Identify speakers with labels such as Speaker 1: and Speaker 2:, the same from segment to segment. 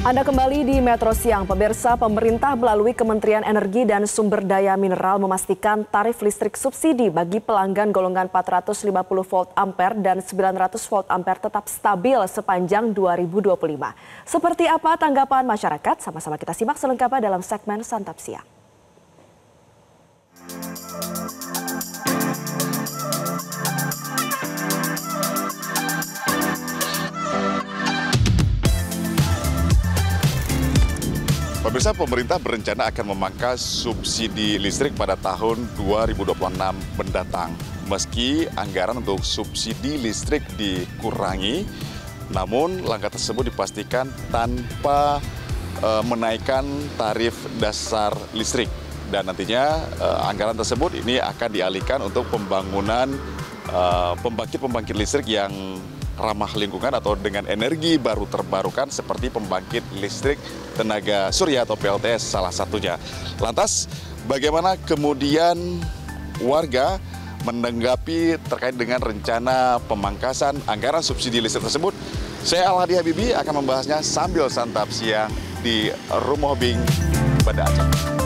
Speaker 1: Anda kembali di Metro Siang. Pemirsa, pemerintah melalui Kementerian Energi dan Sumber Daya Mineral memastikan tarif listrik subsidi bagi pelanggan golongan 450 volt ampere dan 900 volt ampere tetap stabil sepanjang 2025. Seperti apa tanggapan masyarakat? Sama-sama kita simak selengkapnya dalam segmen Santap Siang.
Speaker 2: Pemirsa, pemerintah berencana akan memangkas subsidi listrik pada tahun 2026 mendatang. Meski anggaran untuk subsidi listrik dikurangi, namun langkah tersebut dipastikan tanpa menaikkan tarif dasar listrik. Dan nantinya anggaran tersebut ini akan dialihkan untuk pembangunan pembangkit-pembangkit listrik yang ramah lingkungan atau dengan energi baru terbarukan seperti pembangkit listrik tenaga surya atau PLTS salah satunya. Lantas bagaimana kemudian warga menanggapi terkait dengan rencana pemangkasan anggaran subsidi listrik tersebut? Saya Al-Hadi Habibi akan membahasnya sambil santap siang di Rumah Bing, Banda Aceh.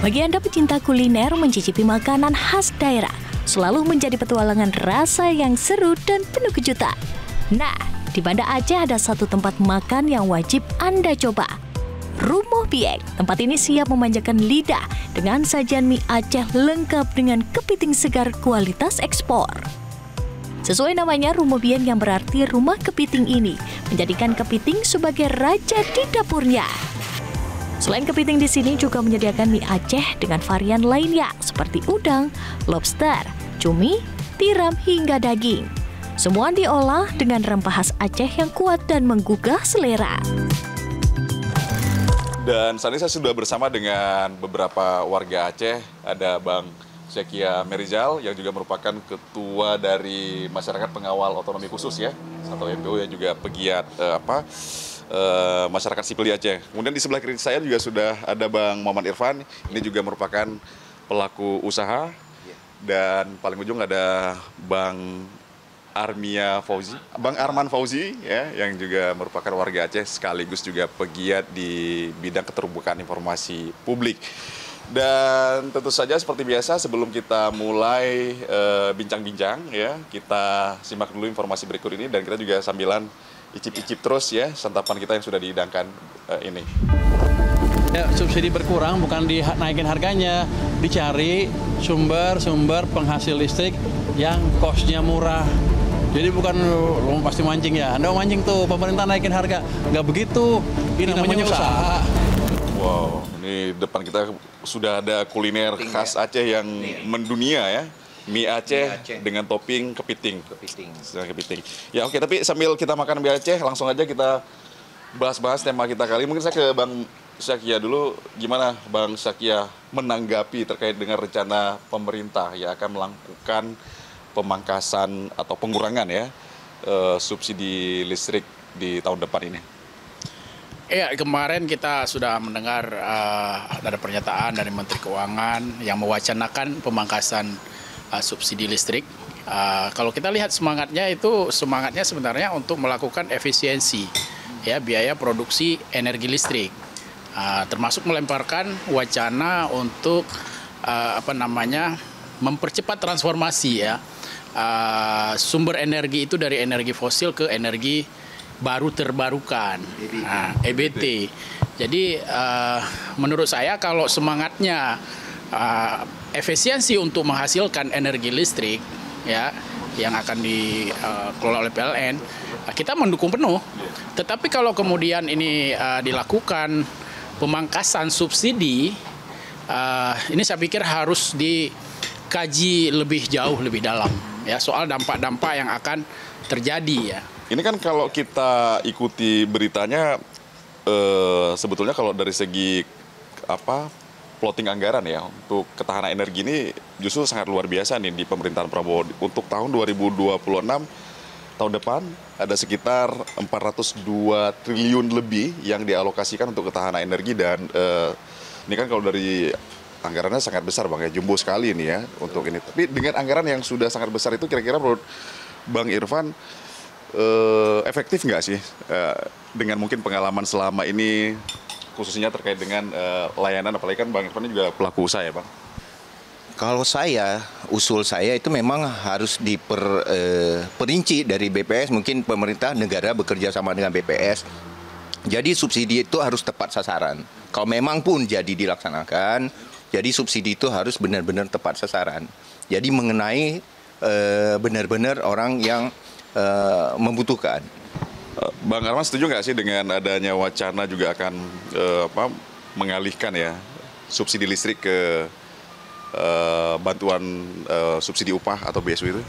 Speaker 3: Bagi Anda pecinta kuliner, mencicipi makanan khas daerah selalu menjadi petualangan rasa yang seru dan penuh kejutan. Nah, di Banda Aceh ada satu tempat makan yang wajib Anda coba. Rumah Biek. Tempat ini siap memanjakan lidah dengan sajian mie Aceh lengkap dengan kepiting segar kualitas ekspor. Sesuai namanya, Rumah Biek yang berarti rumah kepiting ini menjadikan kepiting sebagai raja di dapurnya. Selain kepiting di sini juga menyediakan mie Aceh dengan varian lainnya seperti udang, lobster, cumi, tiram hingga daging. Semua diolah dengan rempah khas Aceh yang kuat dan menggugah selera.
Speaker 2: Dan saat ini saya sudah bersama dengan beberapa warga Aceh. Ada Bang Syakia Merizal yang juga merupakan ketua dari Masyarakat Pengawal Otonomi Khusus ya, atau MPO, yang juga pegiat masyarakat sipil di Aceh. Kemudian di sebelah kiri saya juga sudah ada Bang Muhammad Irfan, ini juga merupakan pelaku usaha. Dan paling ujung ada Bang Arman Fauzi ya, yang juga merupakan warga Aceh sekaligus juga pegiat di bidang keterbukaan informasi publik. Dan tentu saja seperti biasa sebelum kita mulai bincang-bincang ya, kita simak dulu informasi berikut ini dan kita juga sambilan icip-icip terus ya santapan kita yang sudah dihidangkan ini.
Speaker 4: Ya, subsidi berkurang bukan dinaikin harganya, dicari sumber penghasil listrik yang cost-nya murah. Jadi bukan lo pasti mancing ya, Anda mancing tuh pemerintah naikin harga, nggak begitu. Ini namanya usaha.
Speaker 2: Wow, ini depan kita sudah ada kuliner khas Aceh yang mendunia ya. Mie Aceh dengan topping kepiting. Ya oke, tapi sambil kita makan mie Aceh, langsung aja kita bahas-bahas tema kita kali. Mungkin saya ke Bang Syakia dulu. Gimana Bang Syakia menanggapi terkait dengan rencana pemerintah yang akan melakukan pemangkasan atau pengurangan ya subsidi listrik di tahun depan ini?
Speaker 5: Ya, kemarin kita sudah mendengar ada pernyataan dari Menteri Keuangan yang mewacanakan pemangkasan subsidi listrik. Kalau kita lihat semangatnya sebenarnya untuk melakukan efisiensi ya biaya produksi energi listrik, termasuk melemparkan wacana untuk mempercepat transformasi ya sumber energi itu dari energi fosil ke energi baru terbarukan, EBT. Jadi menurut saya kalau semangatnya efisiensi untuk menghasilkan energi listrik ya yang akan dikelola oleh PLN, kita mendukung penuh. Tetapi kalau kemudian ini dilakukan pemangkasan subsidi, ini saya pikir harus dikaji lebih jauh, lebih dalam ya soal dampak-dampak yang akan terjadi ya.
Speaker 2: Ini kan kalau kita ikuti beritanya sebetulnya kalau dari segi plotting anggaran ya untuk ketahanan energi ini justru sangat luar biasa nih di pemerintahan Prabowo. Untuk tahun 2026 tahun depan ada sekitar 402 triliun lebih yang dialokasikan untuk ketahanan energi. Dan ini kan kalau dari anggarannya sangat besar Bang ya, jumbo sekali ini ya untuk ini. Tapi dengan anggaran yang sudah sangat besar itu kira-kira menurut Bang Irfan efektif nggak sih dengan mungkin pengalaman selama ini khususnya terkait dengan layanan, apalagi kan Bang Irfan juga pelaku usaha ya Bang?
Speaker 6: Kalau usul saya itu memang harus diperinci dari BPS, mungkin pemerintah negara bekerja sama dengan BPS. Jadi subsidi itu harus tepat sasaran. Kalau memang pun jadi dilaksanakan, jadi subsidi itu harus benar-benar tepat sasaran. Jadi mengenai benar-benar orang yang membutuhkan.
Speaker 2: Bang Arman setuju nggak sih dengan adanya wacana juga akan mengalihkan ya subsidi listrik ke bantuan subsidi upah atau BSU itu?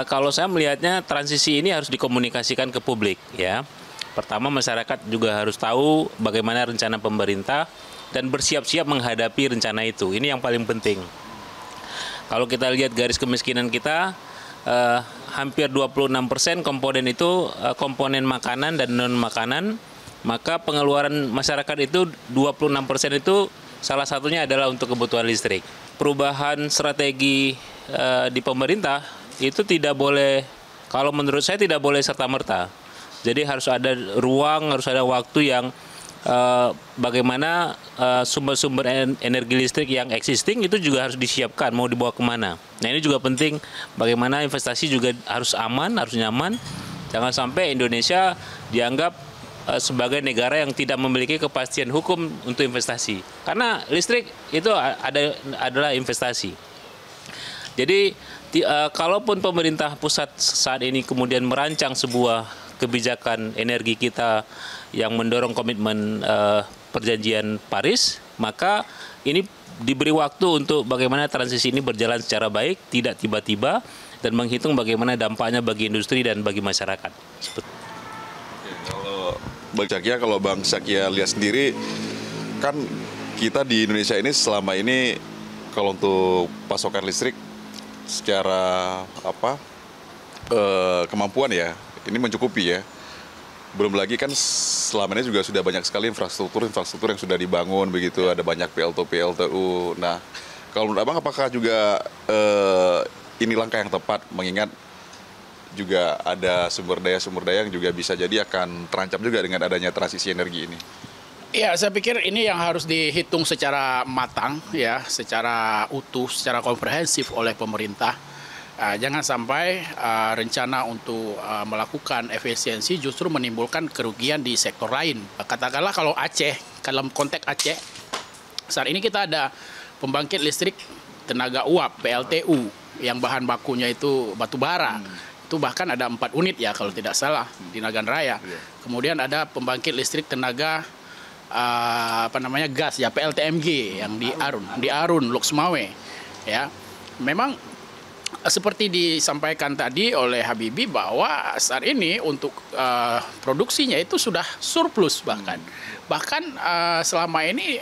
Speaker 7: Kalau saya melihatnya transisi ini harus dikomunikasikan ke publik ya. Pertama, masyarakat juga harus tahu bagaimana rencana pemerintah dan bersiap-siap menghadapi rencana itu. Ini yang paling penting. Kalau kita lihat garis kemiskinan kita, hampir 26% komponen itu komponen makanan dan non makanan, maka pengeluaran masyarakat itu 26% itu salah satunya adalah untuk kebutuhan listrik. Perubahan strategi di pemerintah itu tidak boleh, kalau menurut saya tidak boleh serta-merta. Jadi harus ada ruang, harus ada waktu yang bagaimana sumber-sumber energi listrik yang existing itu juga harus disiapkan, mau dibawa kemana. Nah ini juga penting, bagaimana investasi juga harus aman, harus nyaman. Jangan sampai Indonesia dianggap sebagai negara yang tidak memiliki kepastian hukum untuk investasi. Karena listrik itu adalah investasi. Jadi kalaupun pemerintah pusat saat ini kemudian merancang sebuah kebijakan energi kita yang mendorong komitmen perjanjian Paris, maka ini diberi waktu untuk bagaimana transisi ini berjalan secara baik, tidak tiba-tiba, dan menghitung bagaimana dampaknya bagi industri dan bagi masyarakat.
Speaker 2: Kalau Bang Zakia lihat sendiri, kan kita di Indonesia ini selama ini kalau untuk pasokan listrik secara kemampuan ya, ini mencukupi ya. Belum lagi kan selama ini juga sudah banyak sekali infrastruktur yang sudah dibangun begitu, ada banyak PLTU. Nah, kalau menurut Abang apakah juga ini langkah yang tepat mengingat juga ada sumber daya yang juga bisa jadi akan terancam juga dengan adanya transisi energi ini?
Speaker 5: Ya, saya pikir ini yang harus dihitung secara matang, ya, secara utuh, secara komprehensif oleh pemerintah. Jangan sampai rencana untuk melakukan efisiensi justru menimbulkan kerugian di sektor lain. Katakanlah kalau Aceh, dalam konteks Aceh, saat ini kita ada pembangkit listrik tenaga uap, PLTU, yang bahan bakunya itu batu bara. Itu bahkan ada 4 unit ya kalau tidak salah di Nagan Raya. Kemudian ada pembangkit listrik tenaga gas ya, PLTMG yang di Arun Loksmawe ya. Memang seperti disampaikan tadi oleh Habibie bahwa saat ini untuk produksinya itu sudah surplus bahkan selama ini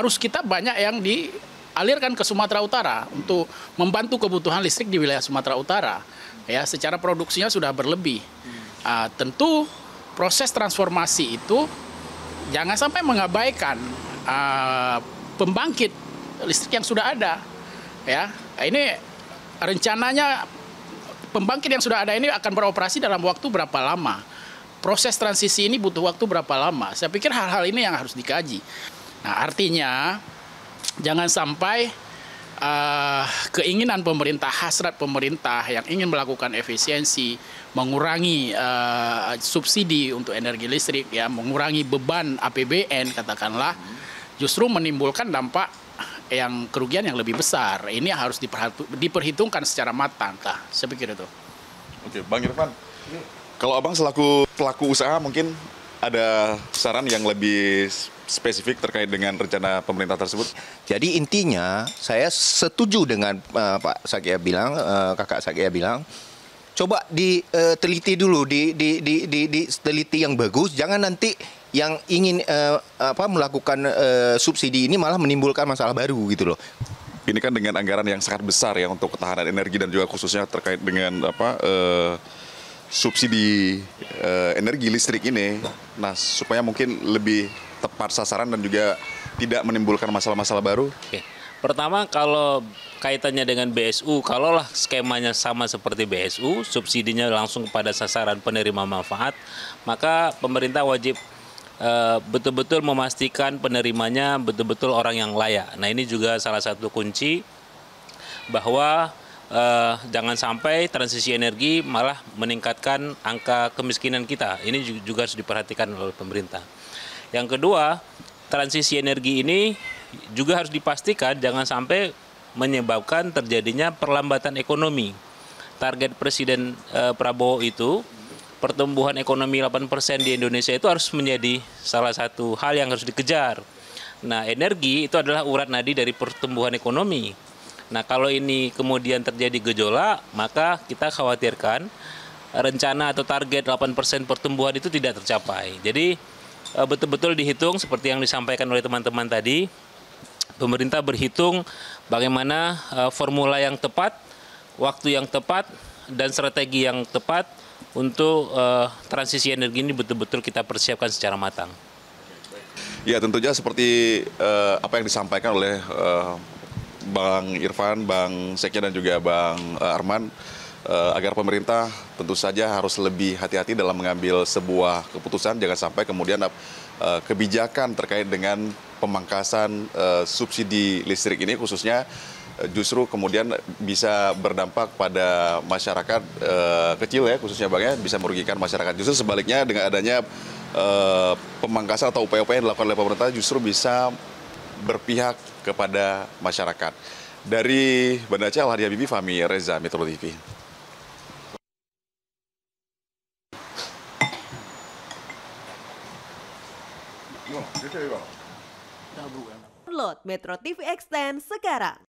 Speaker 5: arus kita banyak yang dialirkan ke Sumatera Utara untuk membantu kebutuhan listrik di wilayah Sumatera Utara. Ya, secara produksinya sudah berlebih. Tentu proses transformasi itu jangan sampai mengabaikan pembangkit listrik yang sudah ada. Ya, ini rencananya pembangkit yang sudah ada ini akan beroperasi dalam waktu berapa lama? Proses transisi ini butuh waktu berapa lama? Saya pikir hal-hal ini yang harus dikaji. Nah, artinya jangan sampai keinginan pemerintah, hasrat pemerintah yang ingin melakukan efisiensi, mengurangi subsidi untuk energi listrik, ya, mengurangi beban APBN katakanlah, justru menimbulkan dampak yang kerugian yang lebih besar. Ini yang harus diperhitungkan secara matang. Saya pikir itu.
Speaker 2: Oke, Bang Irfan, kalau Abang selaku pelaku usaha mungkin ada saran yang lebih spesifik terkait dengan rencana pemerintah tersebut?
Speaker 6: Jadi intinya saya setuju dengan Pak Zakia bilang, Kakak Zakia bilang, coba diteliti dulu, diteliti yang bagus, jangan nanti yang ingin melakukan subsidi ini malah menimbulkan masalah baru gitu loh.
Speaker 2: Ini kan dengan anggaran yang sangat besar ya untuk ketahanan energi dan juga khususnya terkait dengan subsidi energi listrik ini. Nah, supaya mungkin lebih tepat sasaran dan juga tidak menimbulkan masalah-masalah baru?
Speaker 7: Oke. Pertama, kalau kaitannya dengan BSU, kalaulah skemanya sama seperti BSU, subsidinya langsung pada sasaran penerima manfaat, maka pemerintah wajib betul-betul memastikan penerimanya betul-betul orang yang layak. Nah, ini juga salah satu kunci bahwa jangan sampai transisi energi malah meningkatkan angka kemiskinan kita. Ini juga harus diperhatikan oleh pemerintah. Yang kedua, transisi energi ini juga harus dipastikan jangan sampai menyebabkan terjadinya perlambatan ekonomi. Target Presiden Prabowo itu pertumbuhan ekonomi 8% di Indonesia itu harus menjadi salah satu hal yang harus dikejar. Nah, energi itu adalah urat nadi dari pertumbuhan ekonomi. Nah, kalau ini kemudian terjadi gejolak, maka kita khawatirkan rencana atau target 8% pertumbuhan itu tidak tercapai. Jadi betul-betul dihitung seperti yang disampaikan oleh teman-teman tadi. Pemerintah berhitung bagaimana formula yang tepat, waktu yang tepat, dan strategi yang tepat untuk transisi energi ini betul-betul kita persiapkan secara matang.
Speaker 2: Ya, tentunya seperti apa yang disampaikan oleh Bang Irfan, Bang Sekya, dan juga Bang Arman, agar pemerintah tentu saja harus lebih hati-hati dalam mengambil sebuah keputusan, jangan sampai kemudian kebijakan terkait dengan pemangkasan subsidi listrik ini khususnya justru kemudian bisa berdampak pada masyarakat kecil ya, khususnya Bang ya, bisa merugikan masyarakat. Justru sebaliknya dengan adanya pemangkasan atau upaya-upaya yang dilakukan oleh pemerintah justru bisa berpihak kepada masyarakat. Dari Banda Aceh, Al-Hadi Habibie, Fahmi Reza, Metro TV.
Speaker 8: Download Metro TV Extend sekarang.